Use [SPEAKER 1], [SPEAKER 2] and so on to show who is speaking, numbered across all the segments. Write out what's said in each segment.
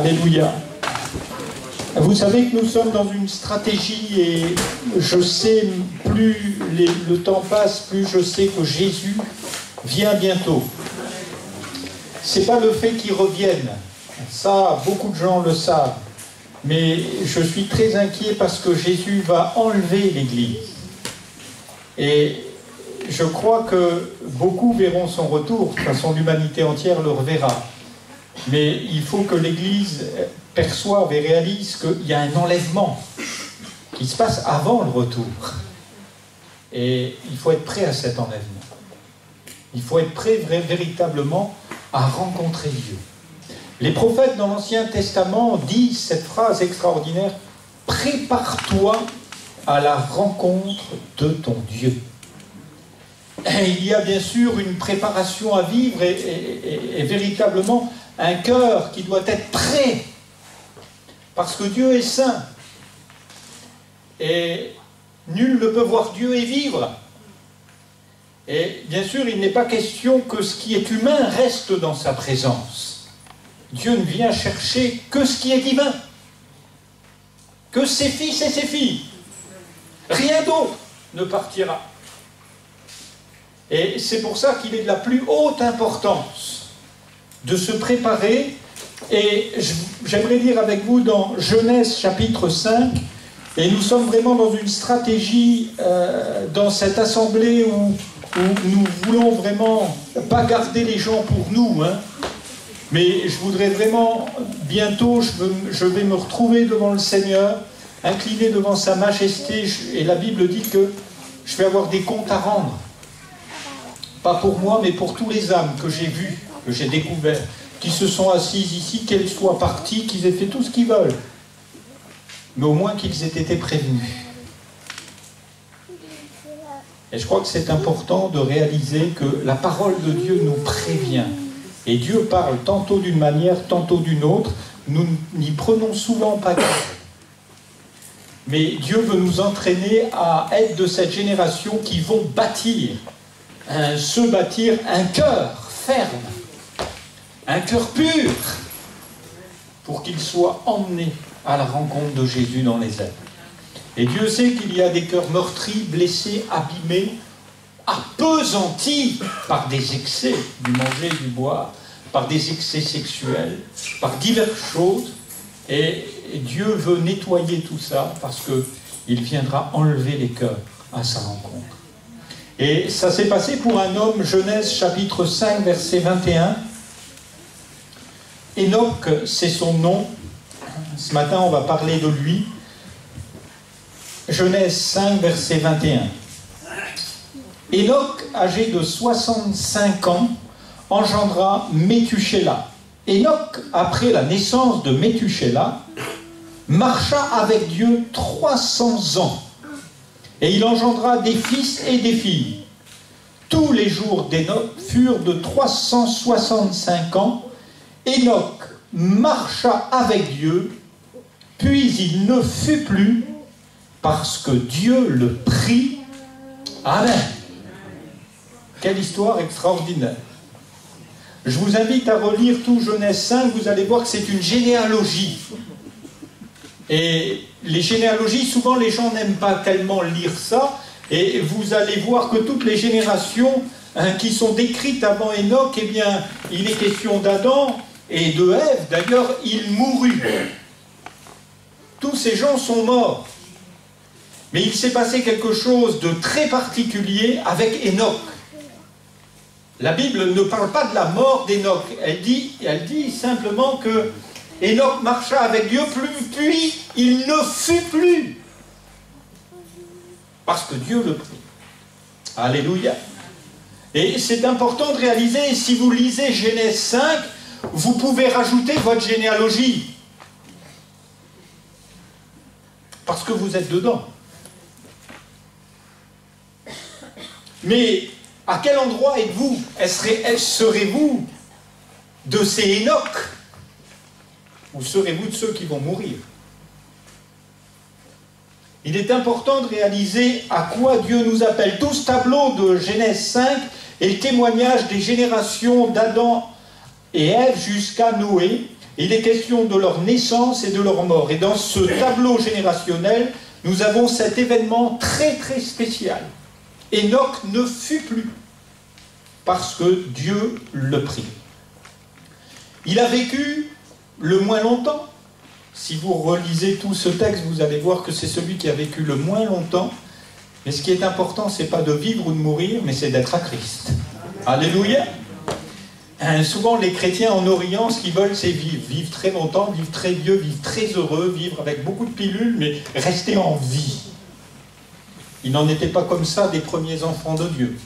[SPEAKER 1] Alléluia. Vous savez que nous sommes dans une stratégie et je sais, plus le temps passe, plus je sais que Jésus vient bientôt. C'est pas le fait qu'il revienne, ça beaucoup de gens le savent, mais je suis très inquiet parce que Jésus va enlever l'Église. Et je crois que beaucoup verront son retour, de toute façon l'humanité entière le reverra. Mais il faut que l'Église perçoive et réalise qu'il y a un enlèvement qui se passe avant le retour. Et il faut être prêt à cet enlèvement. Il faut être prêt véritablement à rencontrer Dieu. Les prophètes dans l'Ancien Testament disent cette phrase extraordinaire: « Prépare-toi à la rencontre de ton Dieu ». Il y a bien sûr une préparation à vivre et véritablement un cœur qui doit être prêt, parce que Dieu est saint. Et nul ne peut voir Dieu et vivre. Et bien sûr, il n'est pas question que ce qui est humain reste dans sa présence. Dieu ne vient chercher que ce qui est divin, que ses fils et ses filles. Rien d'autre ne partira. Et c'est pour ça qu'il est de la plus haute importance de se préparer. Et j'aimerais lire avec vous dans Genèse chapitre 5, et nous sommes vraiment dans une stratégie dans cette assemblée où nous voulons vraiment pas garder les gens pour nous, hein, mais je voudrais vraiment, bientôt, je vais me retrouver devant le Seigneur, incliné devant sa majesté, et la Bible dit que je vais avoir des comptes à rendre. Pas pour moi, mais pour tous les âmes que j'ai vues, que j'ai découvertes, qui se sont assises ici, qu'elles soient parties, qu'ils aient fait tout ce qu'ils veulent. Mais au moins qu'ils aient été prévenus. Et je crois que c'est important de réaliser que la parole de Dieu nous prévient. Et Dieu parle tantôt d'une manière, tantôt d'une autre. Nous n'y prenons souvent pas garde. Mais Dieu veut nous entraîner à être de cette génération qui vont bâtir un cœur ferme, un cœur pur, pour qu'il soit emmené à la rencontre de Jésus dans les airs. Et Dieu sait qu'il y a des cœurs meurtris, blessés, abîmés, appesantis par des excès, du manger, du boire, par des excès sexuels, par diverses choses. Et Dieu veut nettoyer tout ça parce qu'il viendra enlever les cœurs à sa rencontre. Et ça s'est passé pour un homme, Genèse chapitre 5, verset 21. Enoch, c'est son nom. Ce matin, on va parler de lui. Genèse 5, verset 21. Enoch, âgé de 65 ans, engendra Méthusélah. Enoch, après la naissance de Méthusélah, marcha avec Dieu 300 ans. Et il engendra des fils et des filles. Tous les jours d'Enoch furent de 365 ans. Enoch marcha avec Dieu, puis il ne fut plus, parce que Dieu le prit. Amen. Quelle histoire extraordinaire. Je vous invite à relire tout Genèse 5, vous allez voir que c'est une généalogie. Et les généalogies, souvent les gens n'aiment pas tellement lire ça, et vous allez voir que toutes les générations qui sont décrites avant Enoch, eh bien, il est question d'Adam et de Ève. D'ailleurs, il mourut. Tous ces gens sont morts. Mais il s'est passé quelque chose de très particulier avec Enoch. La Bible ne parle pas de la mort d'Enoch. Elle dit simplement que Enoch marcha avec Dieu, puis il ne fut plus. Parce que Dieu le prit. Alléluia. Et c'est important de réaliser, si vous lisez Genèse 5, vous pouvez rajouter votre généalogie. Parce que vous êtes dedans. Mais à quel endroit êtes-vous? Serez-vous de ces Enoch? Ou serez-vous de ceux qui vont mourir? Il est important de réaliser à quoi Dieu nous appelle. Tout ce tableau de Genèse 5 est le témoignage des générations d'Adam et Ève jusqu'à Noé, Il est question de leur naissance et de leur mort. Et dans ce tableau générationnel, nous avons cet événement très très spécial. Enoch ne fut plus, parce que Dieu le prit. Il a vécu le moins longtemps. Si vous relisez tout ce texte, vous allez voir que c'est celui qui a vécu le moins longtemps. Mais ce qui est important, ce n'est pas de vivre ou de mourir, mais c'est d'être à Christ. Alléluia. Souvent, les chrétiens en Orient, ce qu'ils veulent, c'est vivre. Vivre très longtemps, vivre très vieux, vivre très heureux, vivre avec beaucoup de pilules, mais rester en vie. Ils n'en étaient pas comme ça des premiers enfants de Dieu.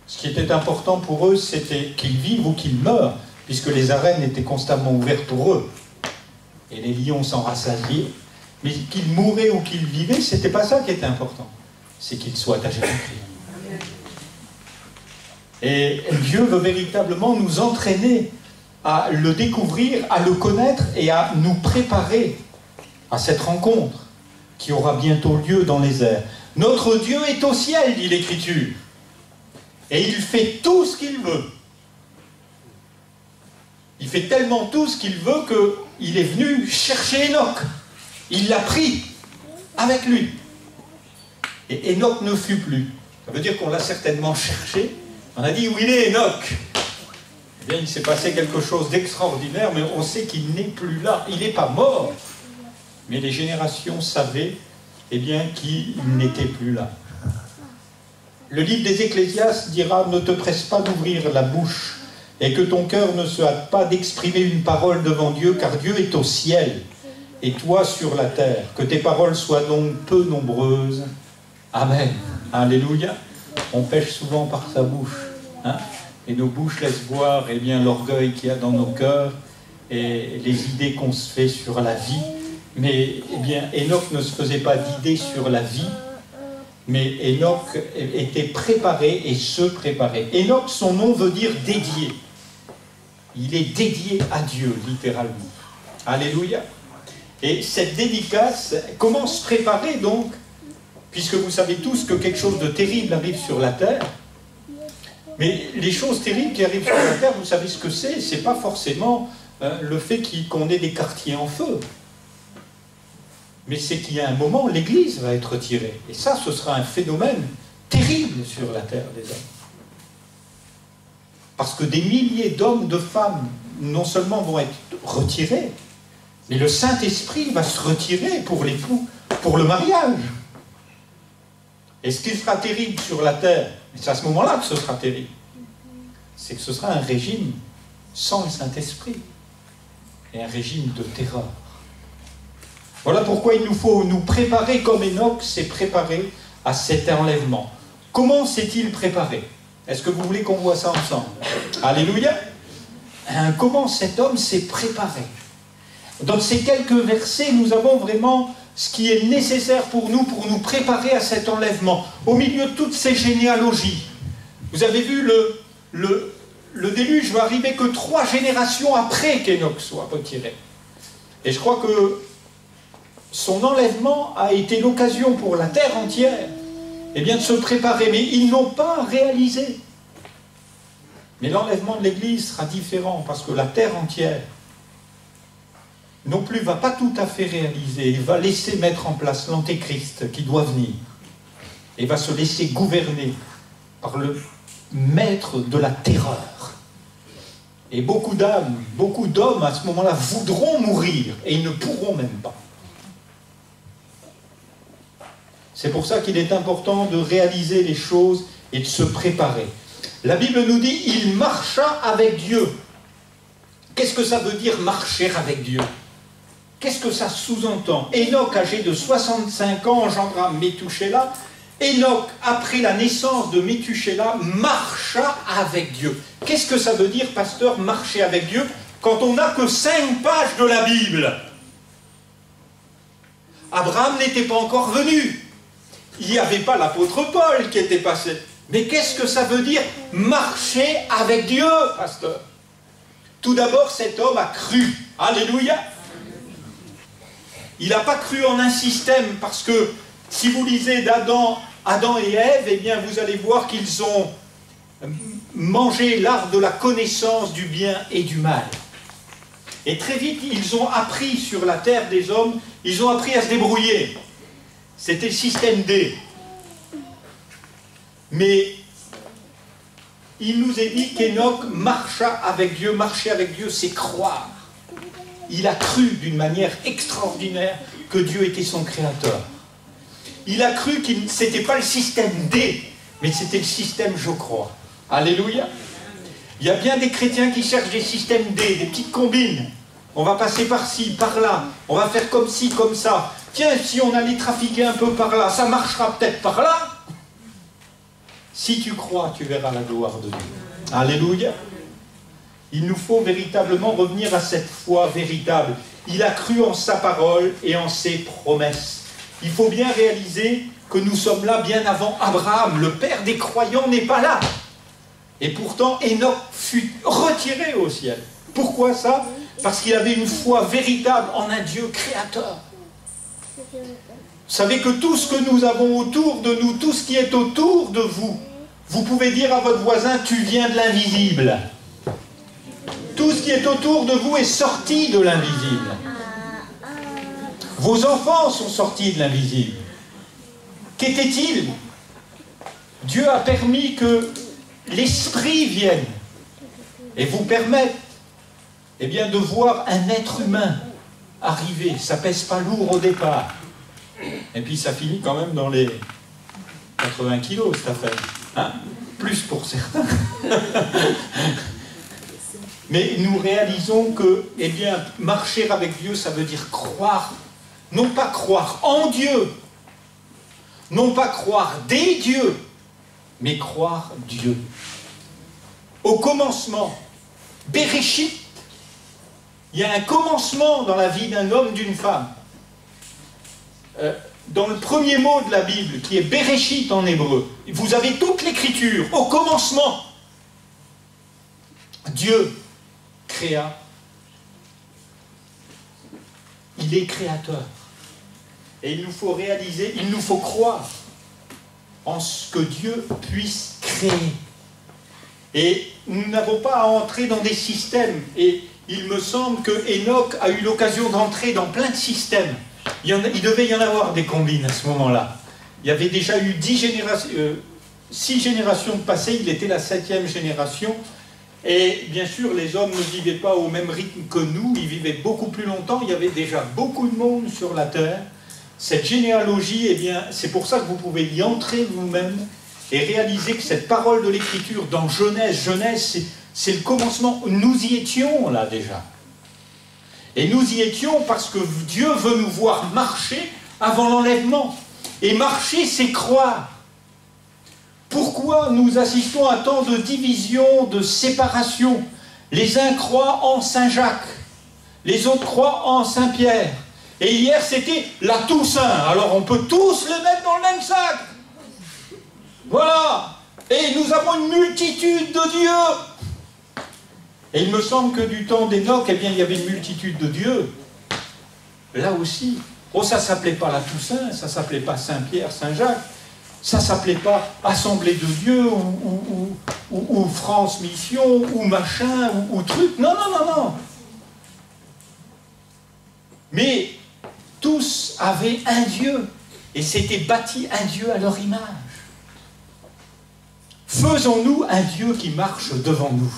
[SPEAKER 1] Ce qui était important pour eux, c'était qu'ils vivent ou qu'ils meurent, puisque les arènes étaient constamment ouvertes pour eux. Et les lions s'en rassasiaient. Mais qu'ils mouraient ou qu'ils vivaient, ce n'était pas ça qui était important. C'est qu'ils soient à Jésus-Christ. Et Dieu veut véritablement nous entraîner à le découvrir, à le connaître et à nous préparer à cette rencontre qui aura bientôt lieu dans les airs. Notre Dieu est au ciel, dit l'Écriture. Et il fait tout ce qu'il veut. Il fait tellement tout ce qu'il veut qu'il est venu chercher Enoch. Il l'a pris avec lui. Et Enoch ne fut plus. Ça veut dire qu'on l'a certainement cherché. On a dit, où il est Enoch? Eh bien, il s'est passé quelque chose d'extraordinaire, mais on sait qu'il n'est plus là. Il n'est pas mort. Mais les générations savaient, eh bien, qu'il n'était plus là. Le livre des Ecclésiastes dira, ne te presse pas d'ouvrir la bouche, et que ton cœur ne se hâte pas d'exprimer une parole devant Dieu, car Dieu est au ciel, et toi sur la terre. Que tes paroles soient donc peu nombreuses. Amen. Alléluia. On pêche souvent par sa bouche, hein, et nos bouches laissent voir, eh bien, l'orgueil qu'il y a dans nos cœurs et les idées qu'on se fait sur la vie. Mais eh bien, Enoch ne se faisait pas d'idées sur la vie, mais Enoch était préparé et se préparait. Enoch, son nom veut dire dédié. Il est dédié à Dieu, littéralement. Alléluia. Et cette dédicace, comment se préparer donc, puisque vous savez tous que quelque chose de terrible arrive sur la terre. Mais les choses terribles qui arrivent sur la terre, vous savez ce que c'est? C'est pas forcément le fait qu'on ait des quartiers en feu. Mais c'est qu'il y a un moment, l'Église va être retirée. Et ça, ce sera un phénomène terrible sur la terre des hommes. Parce que des milliers d'hommes, de femmes, non seulement vont être retirés, mais le Saint-Esprit va se retirer pour l'époux, pour le mariage. Et ce qui sera terrible sur la terre, et c'est à ce moment-là que ce sera terrible, c'est que ce sera un régime sans le Saint-Esprit, et un régime de terreur. Voilà pourquoi il nous faut nous préparer comme Enoch s'est préparé à cet enlèvement. Comment s'est-il préparé? Est-ce que vous voulez qu'on voit ça ensemble? Alléluia. Comment cet homme s'est préparé? Dans ces quelques versets, nous avons vraiment ce qui est nécessaire pour nous préparer à cet enlèvement. Au milieu de toutes ces généalogies, vous avez vu, le déluge va arriver que 3 générations après qu'Enoch soit retiré. Et je crois que son enlèvement a été l'occasion pour la terre entière, eh bien, de se préparer. Mais ils n'ont pas réalisé. Mais l'enlèvement de l'Église sera différent, parce que la terre entière non plus va pas tout à fait réaliser. Il va laisser mettre en place l'antéchrist qui doit venir. Et va se laisser gouverner par le maître de la terreur. Et beaucoup d'âmes, beaucoup d'hommes à ce moment-là voudront mourir, et ils ne pourront même pas. C'est pour ça qu'il est important de réaliser les choses et de se préparer. La Bible nous dit, il marcha avec Dieu. Qu'est-ce que ça veut dire marcher avec Dieu? Qu'est-ce que ça sous-entend? Enoch, âgé de 65 ans, engendra Méthusélah. Enoch, après la naissance de Méthusélah, marcha avec Dieu. Qu'est-ce que ça veut dire, pasteur, marcher avec Dieu, quand on n'a que 5 pages de la Bible? Abraham n'était pas encore venu. Il n'y avait pas l'apôtre Paul qui était passé. Mais qu'est-ce que ça veut dire marcher avec Dieu, pasteur? Tout d'abord, cet homme a cru. Alléluia. Il n'a pas cru en un système, parce que si vous lisez Adam et Ève, eh bien vous allez voir qu'ils ont mangé l'arbre de la connaissance du bien et du mal. Et très vite, ils ont appris sur la terre des hommes, ils ont appris à se débrouiller. C'était le système D. Mais il nous est dit qu'Enoch marcha avec Dieu. Marcher avec Dieu, c'est croire. Il a cru d'une manière extraordinaire que Dieu était son créateur. Il a cru que ce n'était pas le système D, mais c'était le système je crois. Alléluia. Il y a bien des chrétiens qui cherchent des systèmes D, des petites combines. On va passer par-ci, par-là, on va faire comme ci, comme ça. Tiens, si on allait trafiquer un peu par là, ça marchera peut-être par là. Si tu crois, tu verras la gloire de Dieu. Alléluia. Il nous faut véritablement revenir à cette foi véritable. Il a cru en sa parole et en ses promesses. Il faut bien réaliser que nous sommes là bien avant Abraham. Le père des croyants n'est pas là. Et pourtant, Enoch fut retiré au ciel. Pourquoi ça? Parce qu'il avait une foi véritable en un Dieu créateur. Vous savez que tout ce que nous avons autour de nous, tout ce qui est autour de vous, vous pouvez dire à votre voisin, tu viens de l'invisible. Tout ce qui est autour de vous est sorti de l'invisible. Vos enfants sont sortis de l'invisible. Qu'était-il? Dieu a permis que l'esprit vienne et vous permette de voir un être humain arriver. Ça pèse pas lourd au départ. Et puis ça finit quand même dans les 80 kilos, cette affaire. Hein? Plus pour certains. Mais nous réalisons que, marcher avec Dieu, ça veut dire croire. Non pas croire en Dieu, non pas croire des dieux, mais croire Dieu. Au commencement, Bereshit, il y a un commencement dans la vie d'un homme, d'une femme. Dans le premier mot de la Bible, qui est Bereshit en hébreu, vous avez toute l'écriture. Au commencement, Dieu créa. Il est créateur. Et il nous faut réaliser, il nous faut croire en ce que Dieu puisse créer. Et nous n'avons pas à entrer dans des systèmes. Et il me semble que Enoch a eu l'occasion d'entrer dans plein de systèmes. Il devait y en avoir des combines à ce moment-là. Il y avait déjà eu 6 générations de passées, il était la 7e génération. Et bien sûr, les hommes ne vivaient pas au même rythme que nous, ils vivaient beaucoup plus longtemps, il y avait déjà beaucoup de monde sur la terre. Cette généalogie, c'est pour ça que vous pouvez y entrer vous-même et réaliser que cette parole de l'Écriture dans Genèse, c'est le commencement. Nous y étions là déjà. Et nous y étions parce que Dieu veut nous voir marcher avant l'enlèvement. Et marcher, c'est croire. Pourquoi nous assistons à tant de divisions, de séparations? Les uns croient en Saint-Jacques, les autres croient en Saint-Pierre. Et hier, c'était la Toussaint. Alors on peut tous les mettre dans le même sac. Voilà. Et nous avons une multitude de dieux. Et il me semble que du temps d'Enoch, il y avait une multitude de dieux. Là aussi. Oh, ça ne s'appelait pas la Toussaint, ça ne s'appelait pas Saint-Pierre, Saint-Jacques. Ça ne s'appelait pas Assemblée de Dieu ou France Mission ou machin ou truc. Non, non, non, non. Mais tous avaient un Dieu et s'étaient bâtis un Dieu à leur image. Faisons-nous un Dieu qui marche devant nous.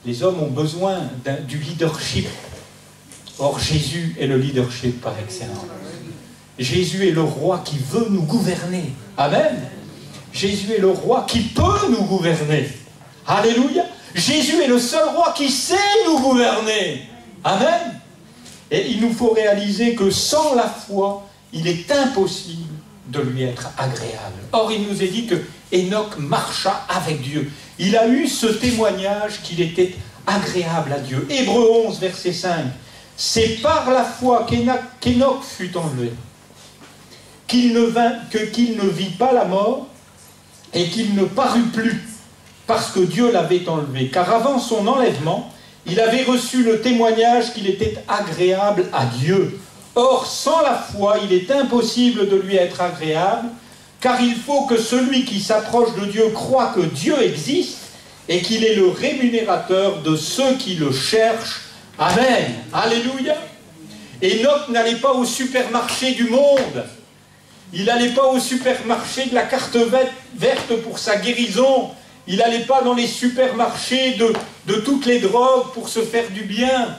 [SPEAKER 1] Les hommes ont besoin du leadership. Or, Jésus est le leadership par excellence. Jésus est le roi qui veut nous gouverner. Amen. Jésus est le roi qui peut nous gouverner. Alléluia. Jésus est le seul roi qui sait nous gouverner. Amen. Et il nous faut réaliser que sans la foi, il est impossible de lui être agréable. Or, il nous est dit que Enoch marcha avec Dieu. Il a eu ce témoignage qu'il était agréable à Dieu. Hébreux 11, verset 5. C'est par la foi qu'Enoch fut enlevé, qu'il ne vit pas la mort et qu'il ne parut plus, parce que Dieu l'avait enlevé. Car avant son enlèvement, il avait reçu le témoignage qu'il était agréable à Dieu. Or, sans la foi, il est impossible de lui être agréable, car il faut que celui qui s'approche de Dieu croit que Dieu existe et qu'il est le rémunérateur de ceux qui le cherchent. Amen. Alléluia. Enoch n'allait pas au supermarché du monde. Il n'allait pas au supermarché de la carte verte pour sa guérison. Il n'allait pas dans les supermarchés de toutes les drogues pour se faire du bien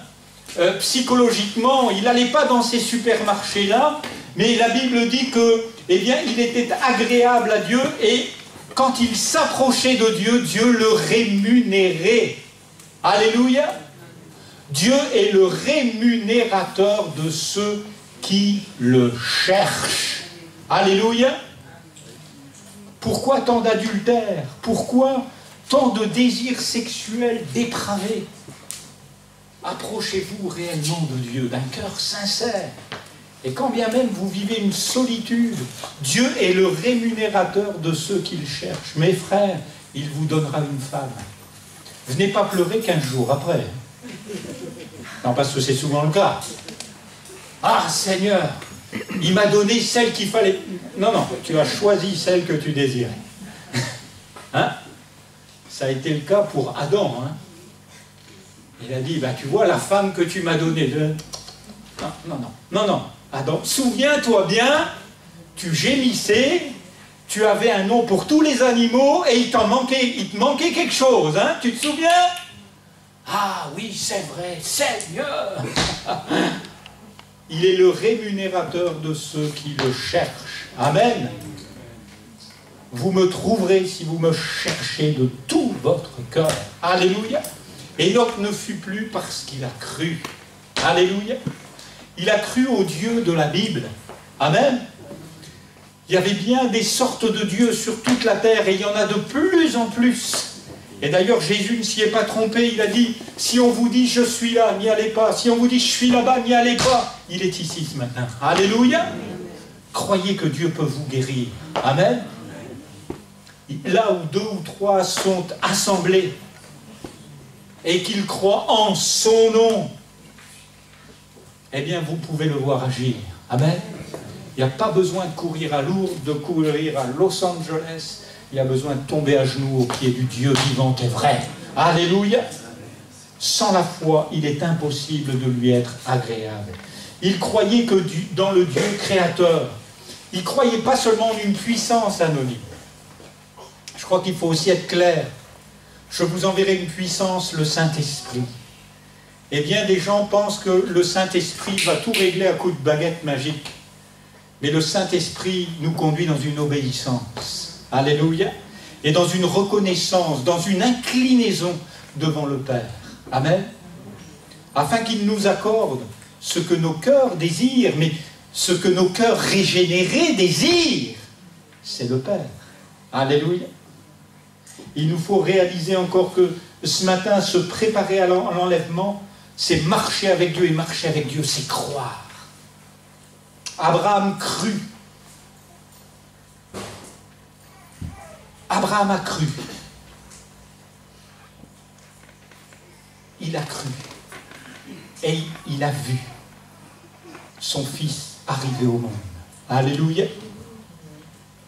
[SPEAKER 1] psychologiquement. Il n'allait pas dans ces supermarchés-là. Mais la Bible dit que, eh bien, il était agréable à Dieu et quand il s'approchait de Dieu, Dieu le rémunérait. Alléluia. Dieu est le rémunérateur de ceux qui le cherchent. Alléluia. Pourquoi tant d'adultère? Pourquoi tant de désirs sexuels dépravés? Approchez-vous réellement de Dieu, d'un cœur sincère. Et quand bien même vous vivez une solitude, Dieu est le rémunérateur de ceux qui le cherchent. Mes frères, il vous donnera une femme. Venez pas pleurer 15 jours après. Non, parce que c'est souvent le cas. Ah, Seigneur, il m'a donné celle qu'il fallait... Non, non, tu as choisi celle que tu désirais. Hein? Ça a été le cas pour Adam. Hein? Il a dit, bah, tu vois la femme que tu m'as donnée. Non, non, non, non, non. Adam, souviens-toi bien, tu gémissais, tu avais un nom pour tous les animaux et il te manquait quelque chose. Hein? Tu te souviens? Ah oui, c'est vrai, Seigneur. Il est le rémunérateur de ceux qui le cherchent. Amen. Vous me trouverez si vous me cherchez de tout votre cœur. Alléluia. Enoch ne fut plus parce qu'il a cru. Alléluia. Il a cru au Dieu de la Bible. Amen. Il y avait bien des sortes de dieux sur toute la terre et il y en a de plus en plus. Et d'ailleurs, Jésus ne s'y est pas trompé. Il a dit, si on vous dit je suis là, n'y allez pas. Si on vous dit je suis là-bas, n'y allez pas. Il est ici ce matin. Alléluia. Croyez que Dieu peut vous guérir. Amen. Là où 2 ou 3 sont assemblés et qu'ils croient en son nom, eh bien, vous pouvez le voir agir. Amen. Il n'y a pas besoin de courir à Lourdes, de courir à Los Angeles. Il y a besoin de tomber à genoux au pied du Dieu vivant et vrai. Alléluia. Sans la foi, il est impossible de lui être agréable. Il croyait que dans le Dieu créateur. Il ne croyait pas seulement en une puissance anonyme. Je crois qu'il faut aussi être clair. Je vous enverrai une puissance, le Saint-Esprit. Eh bien, des gens pensent que le Saint-Esprit va tout régler à coup de baguette magique. Mais le Saint-Esprit nous conduit dans une obéissance. Alléluia. Et dans une reconnaissance, dans une inclinaison devant le Père. Amen. Afin qu'il nous accorde ce que nos cœurs désirent, mais ce que nos cœurs régénérés désirent, c'est le Père. Alléluia. Il nous faut réaliser encore que ce matin, se préparer à l'enlèvement, c'est marcher avec Dieu, et marcher avec Dieu, c'est croire. Abraham crut. Abraham a cru. Il a cru. Et il a vu son fils arriver au monde. Alléluia.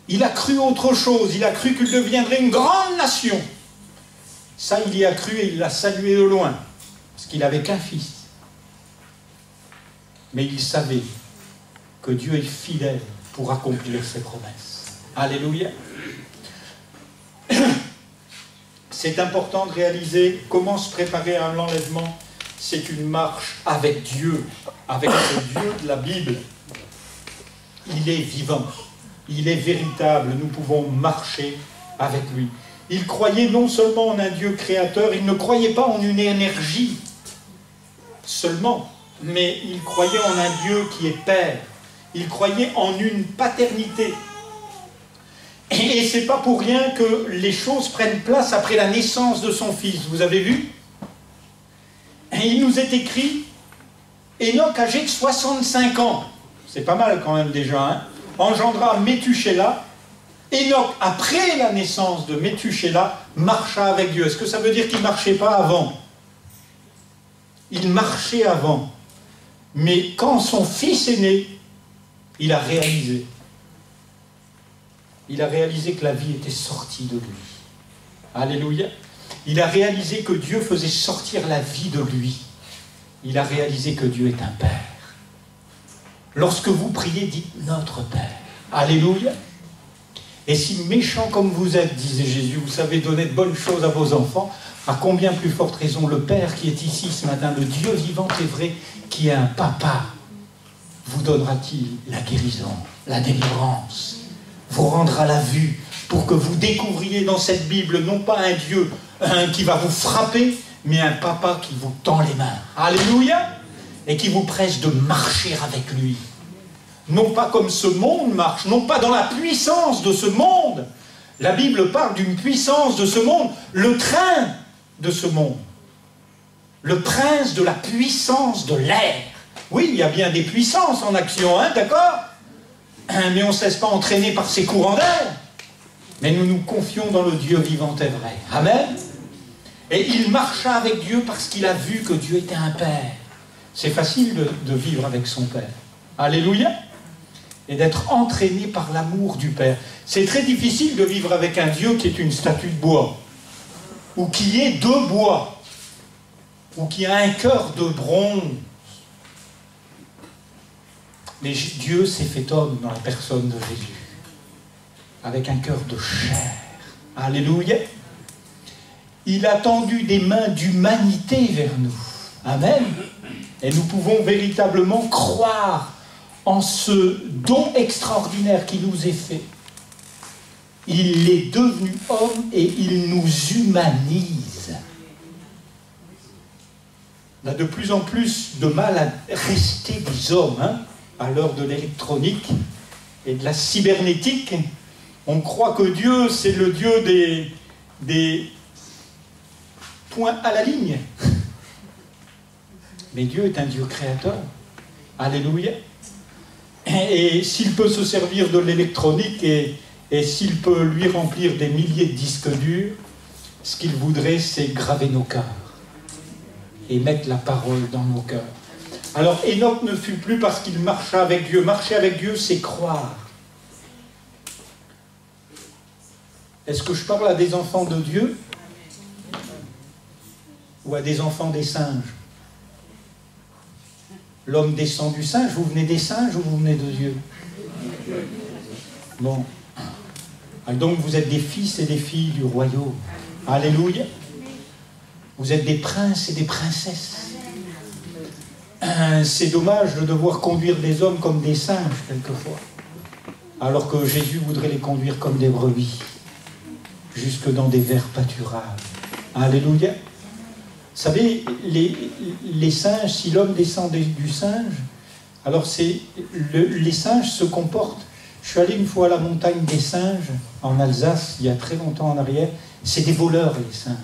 [SPEAKER 1] Il a cru autre chose. Il a cru qu'il deviendrait une grande nation. Ça, il y a cru et il l'a salué de loin. Parce qu'il n'avait qu'un fils. Mais il savait que Dieu est fidèle pour accomplir ses promesses. Alléluia. C'est important de réaliser comment se préparer à l'enlèvement. C'est une marche avec Dieu, avec ce Dieu de la Bible. Il est vivant, il est véritable, nous pouvons marcher avec lui. Il croyait non seulement en un Dieu créateur, il ne croyait pas en une énergie seulement, mais il croyait en un Dieu qui est Père. Il croyait en une paternité. Et c'est pas pour rien que les choses prennent place après la naissance de son fils. Vous avez vu? Et il nous est écrit, Enoch âgé de 65 ans, c'est pas mal quand même déjà, hein, engendra Métuchéla. Enoch, après la naissance de Métuchéla, marcha avec Dieu. Est-ce que ça veut dire qu'il ne marchait pas avant? Il marchait avant. Mais quand son fils est né, il a réalisé. Il a réalisé que la vie était sortie de lui. Alléluia. Il a réalisé que Dieu faisait sortir la vie de lui. il a réalisé que Dieu est un Père. Lorsque vous priez, dites « Notre Père ». Alléluia. Et si méchant comme vous êtes, disait Jésus, vous savez donner de bonnes choses à vos enfants, à combien plus forte raison le Père qui est ici ce matin, le Dieu vivant et vrai, qui est un papa, vous donnera-t-il la guérison, la délivrance, vous rendra la vue, pour que vous découvriez dans cette Bible non pas un Dieu qui va vous frapper, mais un papa qui vous tend les mains. Alléluia. Et qui vous presse de marcher avec lui. Non pas comme ce monde marche, non pas dans la puissance de ce monde. La Bible parle d'une puissance de ce monde, le train de ce monde. Le prince de la puissance de l'air. Oui, il y a bien des puissances en action, hein, d'accord? Mais on ne se laisse pas entraîner par ces courants d'air. Mais nous nous confions dans le Dieu vivant et vrai. Amen. Et il marcha avec Dieu parce qu'il a vu que Dieu était un Père. C'est facile de vivre avec son Père. Alléluia. Et d'être entraîné par l'amour du Père. C'est très difficile de vivre avec un Dieu qui est une statue de bois, ou qui est de bois, ou qui a un cœur de bronze. Mais Dieu s'est fait homme dans la personne de Jésus, avec un cœur de chair. Alléluia. Il a tendu des mains d'humanité vers nous. Amen. Et nous pouvons véritablement croire en ce don extraordinaire qui nous est fait. Il est devenu homme et il nous humanise. On a de plus en plus de mal à rester des hommes, hein, à l'heure de l'électronique et de la cybernétique. On croit que Dieu, c'est le Dieu des points à la ligne. Mais Dieu est un Dieu créateur. Alléluia. Et s'il peut se servir de l'électronique et s'il peut lui remplir des milliers de disques durs, ce qu'il voudrait, c'est graver nos cœurs et mettre la parole dans nos cœurs. Alors, Enoch ne fut plus parce qu'il marcha avec Dieu. Marcher avec Dieu, c'est croire. Est-ce que je parle à des enfants de Dieu ou à des enfants des singes? L'homme descend du singe, vous venez des singes ou vous venez de Dieu? Bon. Donc vous êtes des fils et des filles du royaume. Alléluia. Vous êtes des princes et des princesses. C'est dommage de devoir conduire des hommes comme des singes, quelquefois. Alors que Jésus voudrait les conduire comme des brebis, jusque dans des verts pâturables. Alléluia. Vous savez, les singes, si l'homme descend du singe, alors les singes se comportent. Je suis allé une fois à la montagne des singes, en Alsace, il y a très longtemps en arrière. C'est des voleurs, les singes.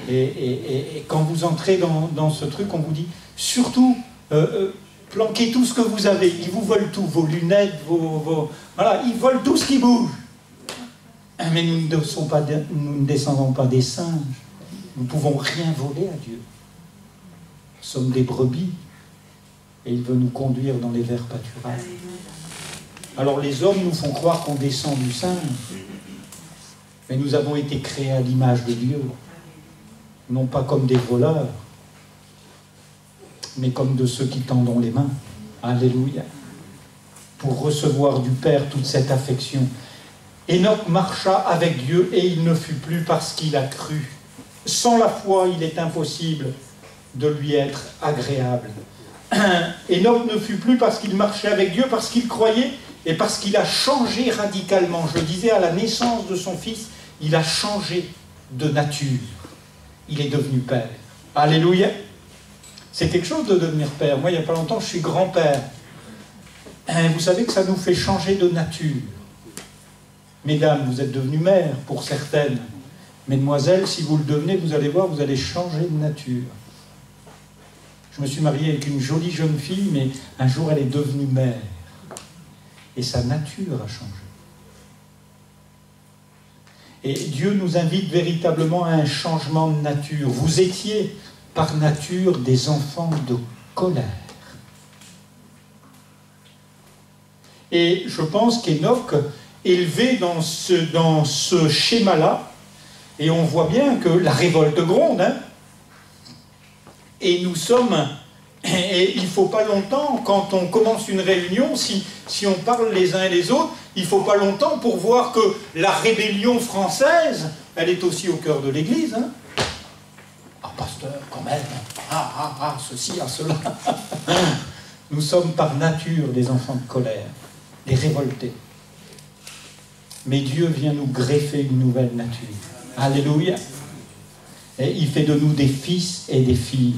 [SPEAKER 1] Et quand vous entrez dans ce truc, on vous dit, surtout, planquez tout ce que vous avez. Ils vous volent tout, vos lunettes, voilà, ils volent tout ce qui bouge. Mais nous ne descendons pas des singes. Nous ne pouvons rien voler à Dieu. Nous sommes des brebis et il veut nous conduire dans les verts pâturages. Alors les hommes nous font croire qu'on descend du singe, mais nous avons été créés à l'image de Dieu, non pas comme des voleurs, mais comme de ceux qui tendons les mains. Alléluia. Pour recevoir du Père toute cette affection. Enoch marcha avec Dieu et il ne fut plus parce qu'il a cru. Sans la foi, il est impossible de lui être agréable. Enoch ne fut plus parce qu'il marchait avec Dieu, parce qu'il croyait et parce qu'il a changé radicalement. Je le disais, à la naissance de son fils, il a changé de nature. Il est devenu père. Alléluia. C'est quelque chose de devenir père. Moi, il n'y a pas longtemps, je suis grand-père. Vous savez que ça nous fait changer de nature. Mesdames, vous êtes devenues mères pour certaines. Mesdemoiselles, si vous le devenez, vous allez voir, vous allez changer de nature. Je me suis marié avec une jolie jeune fille, mais un jour elle est devenue mère. Et sa nature a changé. Et Dieu nous invite véritablement à un changement de nature. Vous étiez par nature des enfants de colère. Et je pense qu'Enoch, élevé dans ce schéma-là, et on voit bien que la révolte gronde, hein. et nous sommes... Et il ne faut pas longtemps, quand on commence une réunion, si on parle les uns et les autres, il ne faut pas longtemps pour voir que la rébellion française, elle est aussi au cœur de l'Église. Hein. Ah, pasteur, quand même. Ceci, cela. Nous sommes par nature des enfants de colère, des révoltés. Mais Dieu vient nous greffer une nouvelle nature. Alléluia. Et il fait de nous des fils et des filles.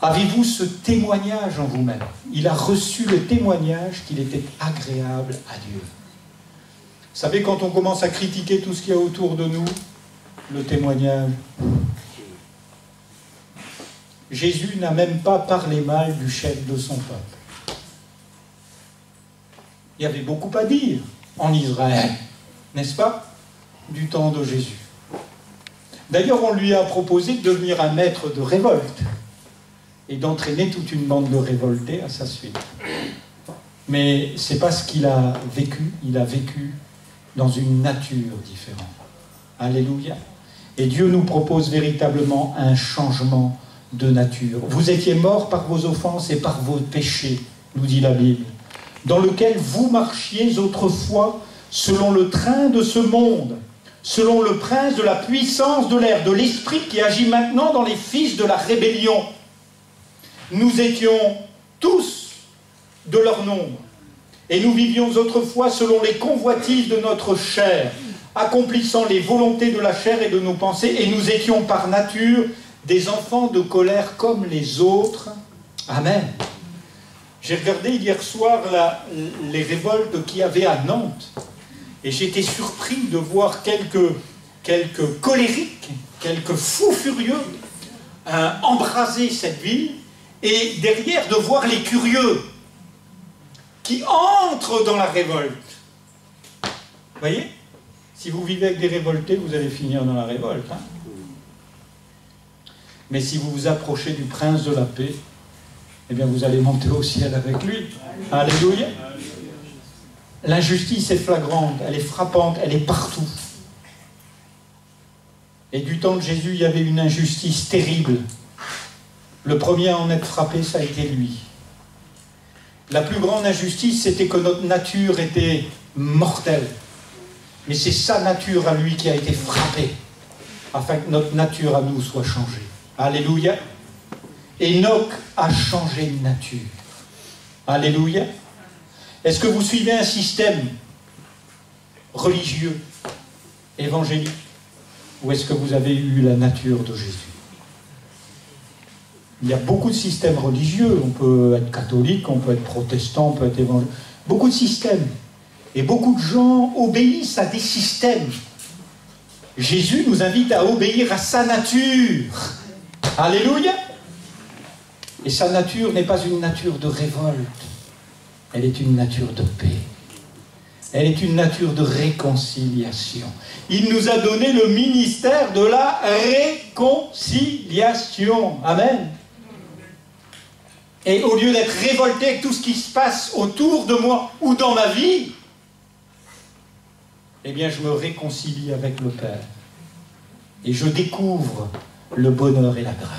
[SPEAKER 1] Avez-vous ce témoignage en vous-même? Il a reçu le témoignage qu'il était agréable à Dieu. Vous savez, quand on commence à critiquer tout ce qu'il y a autour de nous, le témoignage... Jésus n'a même pas parlé mal du chef de son peuple. Il y avait beaucoup à dire en Israël, n'est-ce pas? Du temps de Jésus. D'ailleurs, on lui a proposé de devenir un maître de révolte et d'entraîner toute une bande de révoltés à sa suite. Mais ce n'est pas ce qu'il a vécu. Il a vécu dans une nature différente. Alléluia. Et Dieu nous propose véritablement un changement de nature. Vous étiez morts par vos offenses et par vos péchés, nous dit la Bible, dans lequel vous marchiez autrefois selon le train de ce monde, selon le prince de la puissance de l'air, de l'esprit qui agit maintenant dans les fils de la rébellion. Nous étions tous de leur nombre, et nous vivions autrefois selon les convoitises de notre chair, accomplissant les volontés de la chair et de nos pensées, et nous étions par nature des enfants de colère comme les autres. Amen. J'ai regardé hier soir les révoltes qu'il y avait à Nantes, et j'étais surpris de voir quelques colériques, quelques fous furieux embraser cette ville, et derrière de voir les curieux qui entrent dans la révolte. Vous voyez? Si vous vivez avec des révoltés, vous allez finir dans la révolte. Hein? Mais si vous vous approchez du prince de la paix, eh bien vous allez monter au ciel avec lui. Alléluia. L'injustice est flagrante, elle est frappante, elle est partout. Et du temps de Jésus, il y avait une injustice terrible. Le premier à en être frappé, ça a été lui. La plus grande injustice, c'était que notre nature était mortelle. Mais c'est sa nature à lui qui a été frappée, afin que notre nature à nous soit changée. Alléluia. Enoch a changé de nature. Alléluia. Est-ce que vous suivez un système religieux, évangélique, ou est-ce que vous avez eu la nature de Jésus? Il y a beaucoup de systèmes religieux. On peut être catholique, on peut être protestant, on peut être évangélique. Beaucoup de systèmes. Et beaucoup de gens obéissent à des systèmes. Jésus nous invite à obéir à sa nature. Alléluia. Et sa nature n'est pas une nature de révolte. Elle est une nature de paix. Elle est une nature de réconciliation. Il nous a donné le ministère de la réconciliation. Amen. Et au lieu d'être révolté avec tout ce qui se passe autour de moi ou dans ma vie, eh bien je me réconcilie avec le Père. Et je découvre le bonheur et la grâce.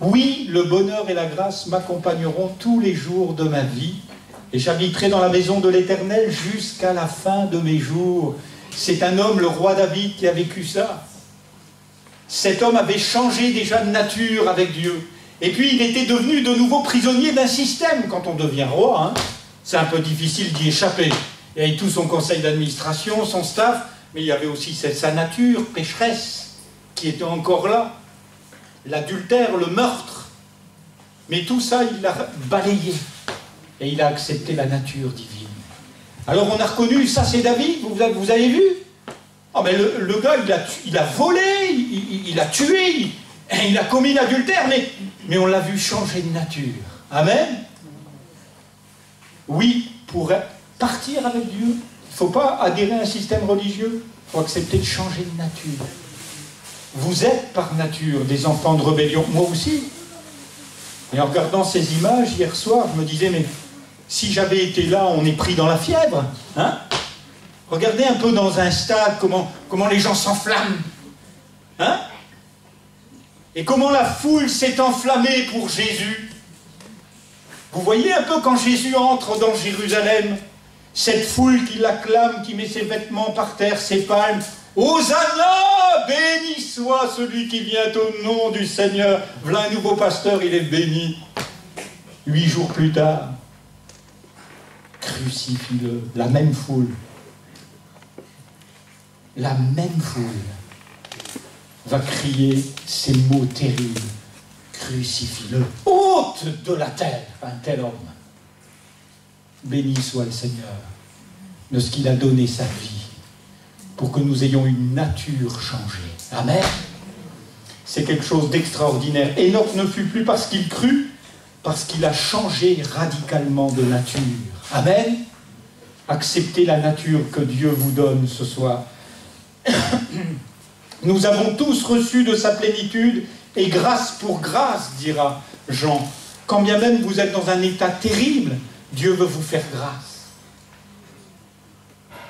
[SPEAKER 1] Oui, le bonheur et la grâce m'accompagneront tous les jours de ma vie, et j'habiterai dans la maison de l'Éternel jusqu'à la fin de mes jours. C'est un homme, le roi David, qui a vécu ça. Cet homme avait changé déjà de nature avec Dieu. Et puis il était devenu de nouveau prisonnier d'un système. Quand on devient roi, hein, c'est un peu difficile d'y échapper. Il y avait tout son conseil d'administration, son staff, mais il y avait aussi sa nature pécheresse qui était encore là. L'adultère, le meurtre. Mais tout ça, il l'a balayé. Et il a accepté la nature divine. Alors on a reconnu, ça c'est David, vous avez vu? Oh mais le gars, il a volé, il a tué, il a commis l'adultère, mais on l'a vu changer de nature. Amen. Oui, pour partir avec Dieu, il ne faut pas adhérer à un système religieux, il faut accepter de changer de nature. Vous êtes par nature des enfants de rébellion, moi aussi. Et en regardant ces images hier soir, je me disais, mais si j'avais été là, on est pris dans la fièvre. Hein? Regardez un peu dans un stade comment les gens s'enflamment. Hein? Et comment la foule s'est enflammée pour Jésus. Vous voyez un peu quand Jésus entre dans Jérusalem, cette foule qui l'acclame, qui met ses vêtements par terre, ses palmes. Hosanna, béni soit celui qui vient au nom du Seigneur. Voilà un nouveau pasteur, il est béni. 8 jours plus tard, crucifie-le. La même foule. La même foule va crier ces mots terribles. Crucifie-le. Ôte de la terre un tel homme. Béni soit le Seigneur de ce qu'il a donné sa vie pour que nous ayons une nature changée. Amen. C'est quelque chose d'extraordinaire. Enoch ne fut plus parce qu'il crut, parce qu'il a changé radicalement de nature. Amen. Acceptez la nature que Dieu vous donne ce soir. Nous avons tous reçu de sa plénitude, et grâce pour grâce, dira Jean. Quand bien même vous êtes dans un état terrible, Dieu veut vous faire grâce.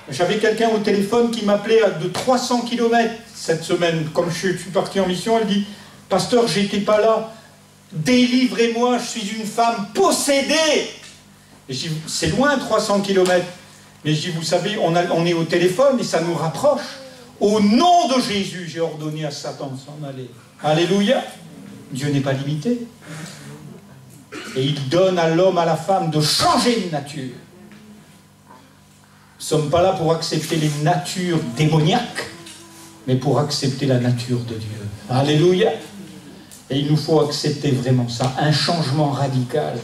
[SPEAKER 1] J'avais quelqu'un au téléphone qui m'appelait de 300 km cette semaine. Comme je suis parti en mission, elle dit « Pasteur, j'étais pas là. Délivrez-moi, je suis une femme possédée. » Et je dis « C'est loin, 300 km. » Mais je dis « Vous savez, on est au téléphone et ça nous rapproche. Au nom de Jésus, j'ai ordonné à Satan de s'en aller. » Alléluia. Dieu n'est pas limité. Et il donne à l'homme, à la femme, de changer de nature. Nous ne sommes pas là pour accepter les natures démoniaques, mais pour accepter la nature de Dieu. Alléluia. Et il nous faut accepter vraiment ça, un changement radical.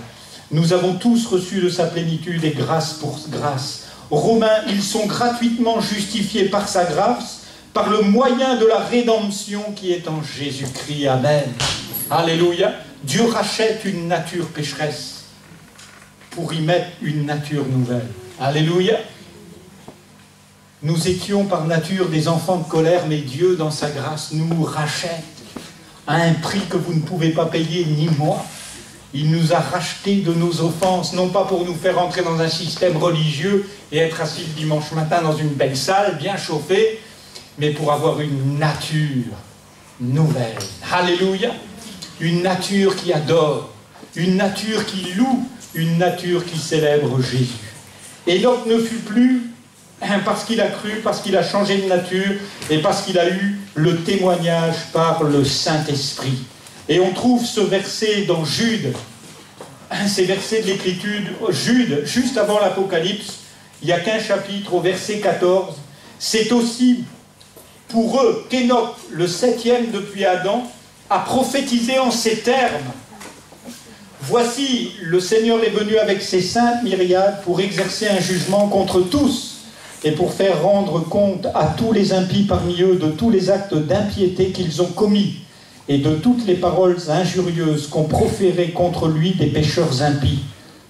[SPEAKER 1] Nous avons tous reçu de sa plénitude et grâce pour grâce. Romains, ils sont gratuitement justifiés par sa grâce, par le moyen de la rédemption qui est en Jésus-Christ. Amen. Alléluia. Dieu rachète une nature pécheresse pour y mettre une nature nouvelle. Alléluia. Nous étions par nature des enfants de colère, mais Dieu, dans sa grâce, nous rachète à un prix que vous ne pouvez pas payer, ni moi. Il nous a rachetés de nos offenses, non pas pour nous faire entrer dans un système religieux et être assis le dimanche matin dans une belle salle, bien chauffée, mais pour avoir une nature nouvelle. Alléluia. Une nature qui adore, une nature qui loue, une nature qui célèbre Jésus. Enoch ne fut plus parce qu'il a cru, parce qu'il a changé de nature et parce qu'il a eu le témoignage par le Saint-Esprit. Et on trouve ce verset dans Jude, ces versets de l'Écriture, Jude, juste avant l'Apocalypse, il n'y a qu'un chapitre au verset 14. C'est aussi pour eux qu'Enoch, le 7e depuis Adam, a prophétisé en ces termes. Voici, le Seigneur est venu avec ses saintes myriades pour exercer un jugement contre tous et pour faire rendre compte à tous les impies parmi eux de tous les actes d'impiété qu'ils ont commis et de toutes les paroles injurieuses qu'ont proférées contre lui des pécheurs impies.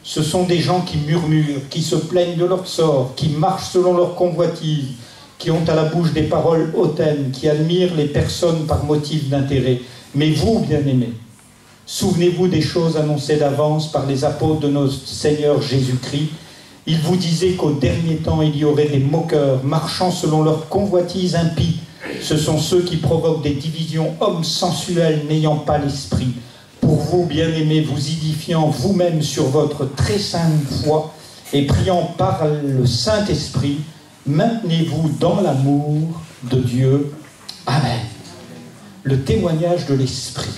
[SPEAKER 1] Ce sont des gens qui murmurent, qui se plaignent de leur sort, qui marchent selon leur convoitise, qui ont à la bouche des paroles hautaines, qui admirent les personnes par motif d'intérêt. Mais vous, bien-aimés, souvenez-vous des choses annoncées d'avance par les apôtres de notre Seigneur Jésus-Christ. Ils vous disaient qu'au dernier temps, il y aurait des moqueurs, marchant selon leur convoitise impie. Ce sont ceux qui provoquent des divisions, hommes sensuels, n'ayant pas l'esprit. Pour vous, bien-aimés, vous édifiant vous-même sur votre très sainte foi et priant par le Saint-Esprit, maintenez-vous dans l'amour de Dieu. Amen. Le témoignage de l'Esprit.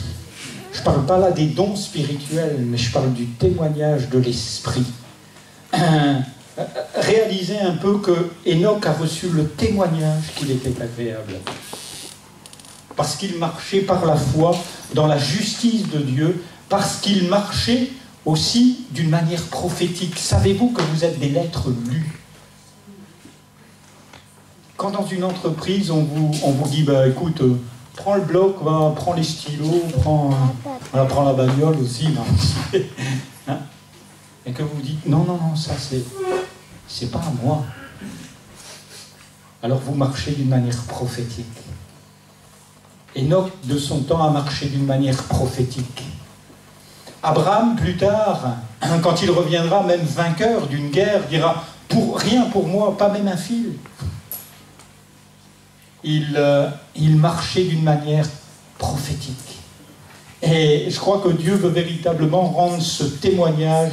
[SPEAKER 1] Je ne parle pas là des dons spirituels, mais je parle du témoignage de l'Esprit. Réalisez un peu que Enoch a reçu le témoignage qu'il était agréable. Parce qu'il marchait par la foi dans la justice de Dieu, parce qu'il marchait aussi d'une manière prophétique. Savez-vous que vous êtes des lettres lues? Quand dans une entreprise, on vous dit, bah, écoute, prends le bloc, prends les stylos, prends la bagnole aussi, hein, et que vous dites, non, ça c'est pas à moi. Alors vous marchez d'une manière prophétique. Enoch, de son temps, a marché d'une manière prophétique. Abraham, plus tard, quand il reviendra, même vainqueur d'une guerre, dira, rien pour moi, pas même un fil. Il marchait d'une manière prophétique. Et je crois que Dieu veut véritablement rendre ce témoignage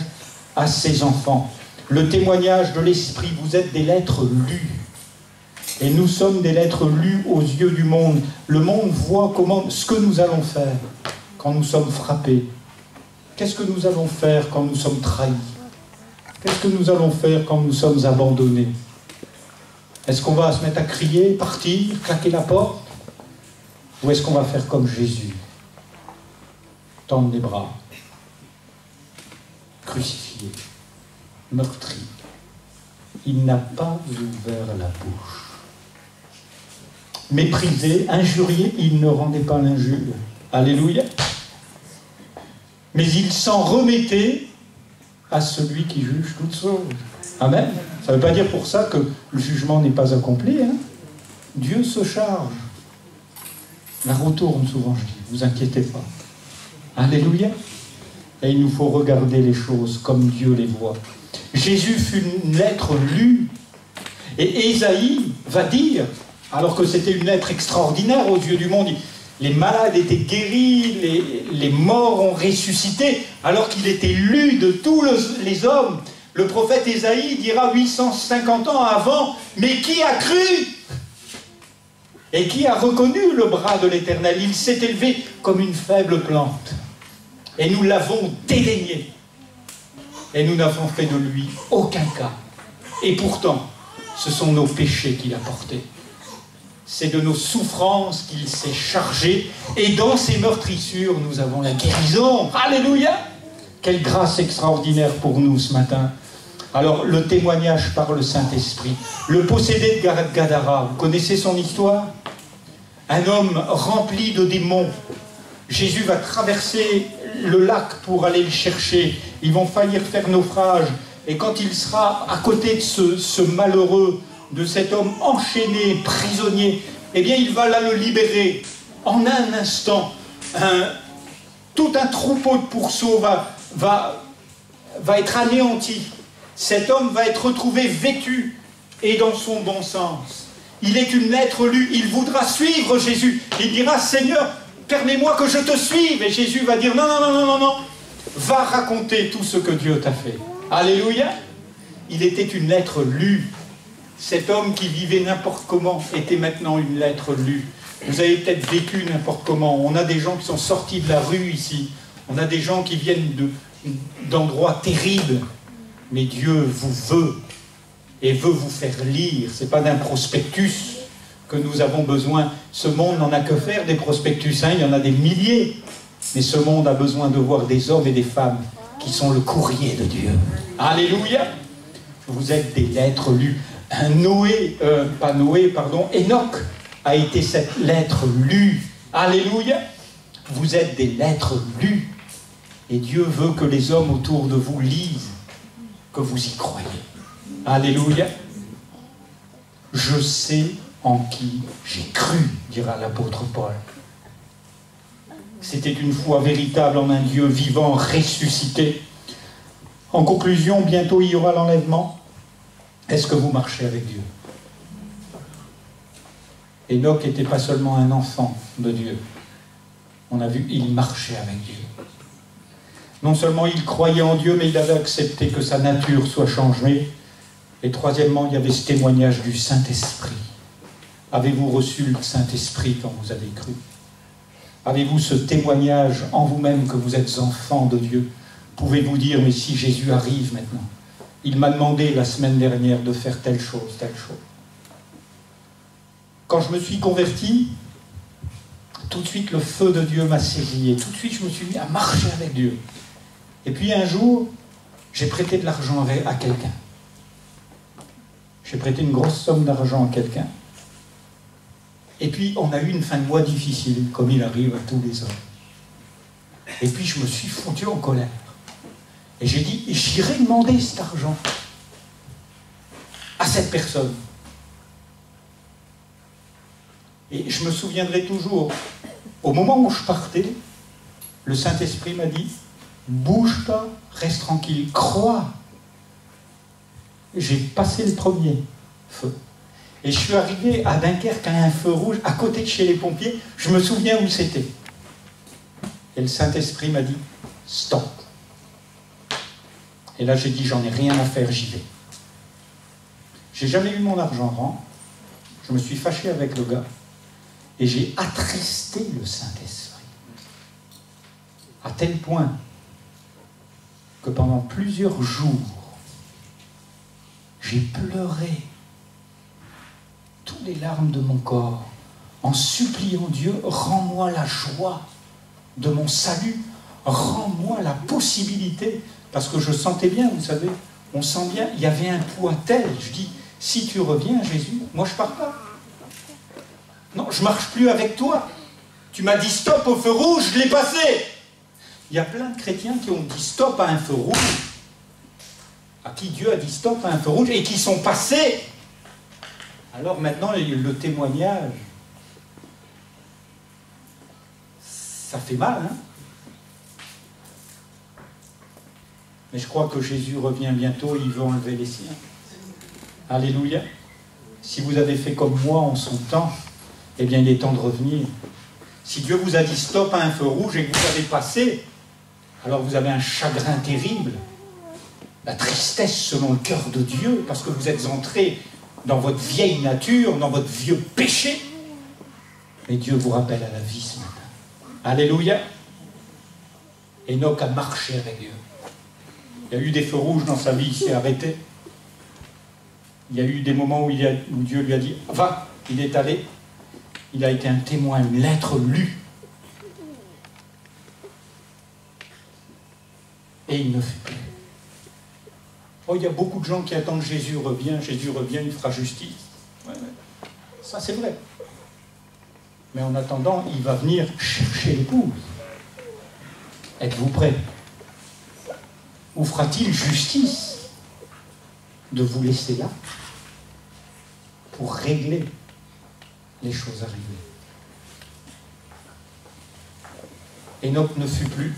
[SPEAKER 1] à ses enfants. Le témoignage de l'Esprit, vous êtes des lettres lues. Et nous sommes des lettres lues aux yeux du monde. Le monde voit ce que nous allons faire quand nous sommes frappés. Qu'est-ce que nous allons faire quand nous sommes trahis? Qu'est-ce que nous allons faire quand nous sommes abandonnés? Est-ce qu'on va se mettre à crier, partir, claquer la porte? Ou est-ce qu'on va faire comme Jésus? Tendre les bras, crucifié, meurtri. Il n'a pas ouvert la bouche. Méprisé, injurié, il ne rendait pas l'injure. Alléluia. Mais il s'en remettait à celui qui juge toutes choses. Amen. Ça ne veut pas dire pour ça que le jugement n'est pas accompli. Hein. Dieu se charge. La roue tourne souvent, je dis. Ne vous inquiétez pas. Alléluia. Et il nous faut regarder les choses comme Dieu les voit. Jésus fut une lettre lue. Et Ésaïe va dire, alors que c'était une lettre extraordinaire aux yeux du monde, les malades étaient guéris, les morts ont ressuscité, alors qu'il était lu de tous les hommes. Le prophète Ésaïe dira 850 ans avant, mais qui a cru? Et qui a reconnu le bras de l'Éternel? Il s'est élevé comme une faible plante. Et nous l'avons dédaigné. Et nous n'avons fait de lui aucun cas. Et pourtant, ce sont nos péchés qu'il a portés. C'est de nos souffrances qu'il s'est chargé. Et dans ses meurtrissures, nous avons la guérison. Alléluia! Quelle grâce extraordinaire pour nous ce matin. Alors, le témoignage par le Saint-Esprit. Le possédé de Gadara, vous connaissez son histoire? Un homme rempli de démons. Jésus va traverser le lac pour aller le chercher. Ils vont faillir faire naufrage. Et quand il sera à côté de ce malheureux, de cet homme enchaîné, prisonnier, eh bien il va là le libérer. En un instant, tout un troupeau de pourceaux va être anéanti. Cet homme va être retrouvé vêtu et dans son bon sens. Il est une lettre lue, il voudra suivre Jésus. Il dira, Seigneur, permets-moi que je te suive. Et Jésus va dire, non, non, non, non, non, non. Va raconter tout ce que Dieu t'a fait. Alléluia. Il était une lettre lue. Cet homme qui vivait n'importe comment était maintenant une lettre lue. Vous avez peut-être vécu n'importe comment. On a des gens qui sont sortis de la rue ici. On a des gens qui viennent d'endroits terribles. Mais Dieu vous veut et veut vous faire lire. Ce n'est pas d'un prospectus que nous avons besoin. Ce monde n'en a que faire des prospectus. Hein, il y en a des milliers. Mais ce monde a besoin de voir des hommes et des femmes qui sont le courrier de Dieu. Alléluia. Vous êtes des lettres lues. Enoch a été cette lettre lue. Alléluia. Vous êtes des lettres lues. Et Dieu veut que les hommes autour de vous lisent, que vous y croyez. Alléluia. Je sais en qui j'ai cru, dira l'apôtre Paul. C'était une foi véritable en un Dieu vivant, ressuscité. En conclusion, bientôt il y aura l'enlèvement. Est-ce que vous marchez avec Dieu? Enoch n'était pas seulement un enfant de Dieu. On a vu, il marchait avec Dieu. Non seulement il croyait en Dieu, mais il avait accepté que sa nature soit changée. Et troisièmement, il y avait ce témoignage du Saint-Esprit. Avez-vous reçu le Saint-Esprit quand vous avez cru? Avez-vous ce témoignage en vous-même que vous êtes enfant de Dieu? Pouvez-vous dire, mais si Jésus arrive maintenant, il m'a demandé la semaine dernière de faire telle chose, telle chose. Quand je me suis converti, tout de suite le feu de Dieu m'a saisi et tout de suite je me suis mis à marcher avec Dieu. Et puis un jour, j'ai prêté de l'argent à quelqu'un. J'ai prêté une grosse somme d'argent à quelqu'un. Et puis on a eu une fin de mois difficile, comme il arrive à tous les hommes. Et puis je me suis foutu en colère. Et j'ai dit, j'irai demander cet argent à cette personne. Et je me souviendrai toujours, au moment où je partais, le Saint-Esprit m'a dit, bouge pas, reste tranquille, crois. J'ai passé le premier feu. Et je suis arrivé à Dunkerque à un feu rouge, à côté de chez les pompiers. Je me souviens où c'était. Et le Saint-Esprit m'a dit, stop. Et là j'ai dit, j'en ai rien à faire, j'y vais. J'ai jamais eu mon argent rang. Je me suis fâché avec le gars. Et j'ai attristé le Saint-Esprit. À tel point que pendant plusieurs jours, j'ai pleuré toutes les larmes de mon corps en suppliant Dieu, rends-moi la joie de mon salut, rends-moi la possibilité, parce que je sentais bien, vous savez, on sent bien, il y avait un poids tel, je dis, si tu reviens Jésus, moi je pars pas. Non, je marche plus avec toi. Tu m'as dit stop au feu rouge, je l'ai passé. Il y a plein de chrétiens qui ont dit stop à un feu rouge, à qui Dieu a dit stop à un feu rouge, et qui sont passés. Alors maintenant, le témoignage, ça fait mal, hein? Mais je crois que Jésus revient bientôt, il veut enlever les siens. Alléluia. Si vous avez fait comme moi en son temps, eh bien il est temps de revenir. Si Dieu vous a dit stop à un feu rouge et que vous avez passé, alors vous avez un chagrin terrible, la tristesse selon le cœur de Dieu, parce que vous êtes entré dans votre vieille nature, dans votre vieux péché. Mais Dieu vous rappelle à la vie ce matin. Alléluia. Enoch a marché avec Dieu. Il y a eu des feux rouges dans sa vie, il s'est arrêté. Il y a eu des moments où Dieu lui a dit « Va !» Il est allé. Il a été un témoin, une lettre lue. Et il ne fait plus. Oh, il y a beaucoup de gens qui attendent Jésus revient, il fera justice. Ouais, ça c'est vrai. Mais en attendant, il va venir chercher l'épouse. Êtes-vous prêts? Ou fera-t-il justice de vous laisser là pour régler les choses arrivées? Enoch ne fut plus.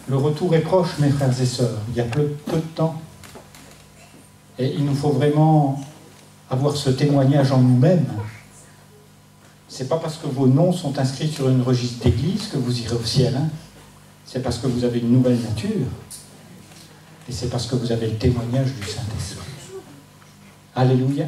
[SPEAKER 1] Le retour est proche, mes frères et sœurs. Il y a peu de temps. Et il nous faut vraiment avoir ce témoignage en nous-mêmes. C'est pas parce que vos noms sont inscrits sur une registre d'église que vous irez au ciel. Hein. C'est parce que vous avez une nouvelle nature. Et c'est parce que vous avez le témoignage du Saint-Esprit. Alléluia.